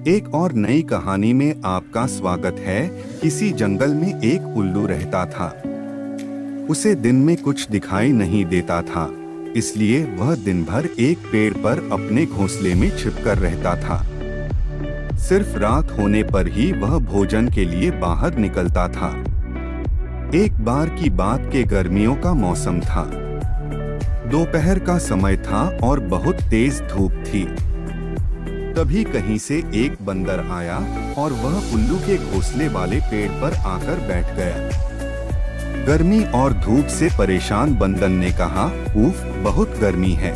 एक और नई कहानी में आपका स्वागत है। किसी जंगल में एक उल्लू रहता था। उसे दिन में कुछ दिखाई नहीं देता था, इसलिए वह दिन भर एक पेड़ पर अपने घोंसले में छिपकर रहता था। सिर्फ रात होने पर ही वह भोजन के लिए बाहर निकलता था। एक बार की बात के गर्मियों का मौसम था। दोपहर का समय था और बहुत तेज धूप थी। तभी कहीं से एक बंदर आया और वह उल्लू के घोंसले वाले पेड़ पर आकर बैठ गया। गर्मी और धूप से परेशान बंदर ने कहा, उफ, बहुत गर्मी है।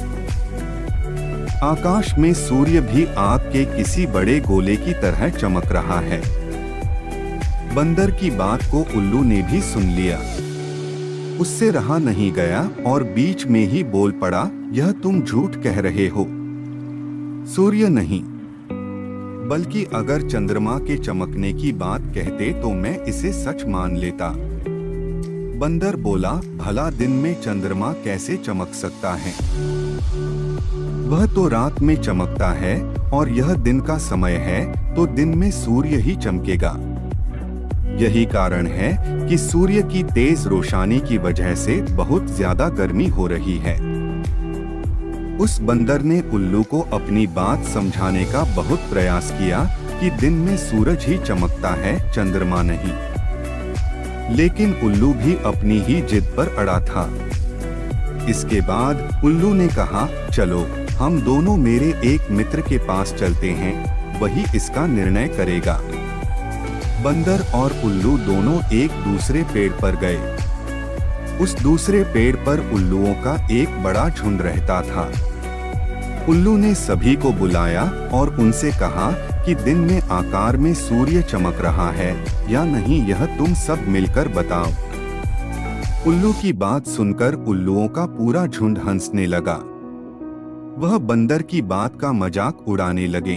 आकाश में सूर्य भी आग के किसी बड़े गोले की तरह चमक रहा है। बंदर की बात को उल्लू ने भी सुन लिया। उससे रहा नहीं गया और बीच में ही बोल पड़ा, यह तुम झूठ कह रहे हो। सूर्य नहीं, बल्कि अगर चंद्रमा के चमकने की बात कहते तो मैं इसे सच मान लेता। बंदर बोला, भला दिन में चंद्रमा कैसे चमक सकता है? वह तो रात में चमकता है और यह दिन का समय है, तो दिन में सूर्य ही चमकेगा। यही कारण है कि सूर्य की तेज रोशनी की वजह से बहुत ज्यादा गर्मी हो रही है। उस बंदर ने उल्लू को अपनी बात समझाने का बहुत प्रयास किया कि दिन में सूरज ही चमकता है, चंद्रमा नहीं। लेकिन उल्लू भी अपनी ही जिद पर अड़ा था। इसके बाद उल्लू ने कहा, चलो हम दोनों मेरे एक मित्र के पास चलते हैं, वही इसका निर्णय करेगा। बंदर और उल्लू दोनों एक दूसरे पेड़ पर गए। उस दूसरे पेड़ पर उल्लुओं का एक बड़ा झुंड रहता था। उल्लू ने सभी को बुलाया और उनसे कहा कि दिन में आकार में सूर्य चमक रहा है या नहीं, यह तुम सब मिलकर बताओ। उल्लू की बात सुनकर उल्लुओं का पूरा झुंड हंसने लगा। वह बंदर की बात का मजाक उड़ाने लगे।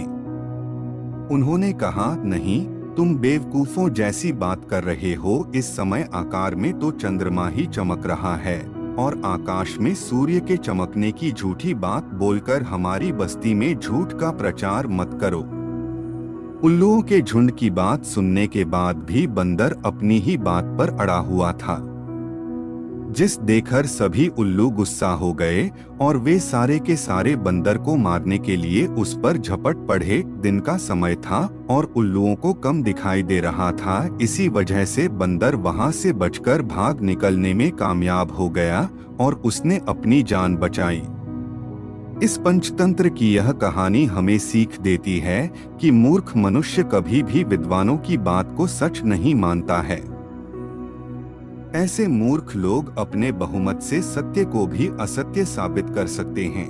उन्होंने कहा, नहीं, तुम बेवकूफों जैसी बात कर रहे हो। इस समय आकार में तो चंद्रमा ही चमक रहा है और आकाश में सूर्य के चमकने की झूठी बात बोलकर हमारी बस्ती में झूठ का प्रचार मत करो। उल्लुओं के झुंड की बात सुनने के बाद भी बंदर अपनी ही बात पर अड़ा हुआ था, जिस देखकर सभी उल्लू गुस्सा हो गए और वे सारे के सारे बंदर को मारने के लिए उस पर झपट पड़े। दिन का समय था और उल्लुओं को कम दिखाई दे रहा था, इसी वजह से बंदर वहां से बचकर भाग निकलने में कामयाब हो गया और उसने अपनी जान बचाई। इस पंचतंत्र की यह कहानी हमें सीख देती है कि मूर्ख मनुष्य कभी भी विद्वानों की बात को सच नहीं मानता है। ऐसे मूर्ख लोग अपने बहुमत से सत्य को भी असत्य साबित कर सकते हैं।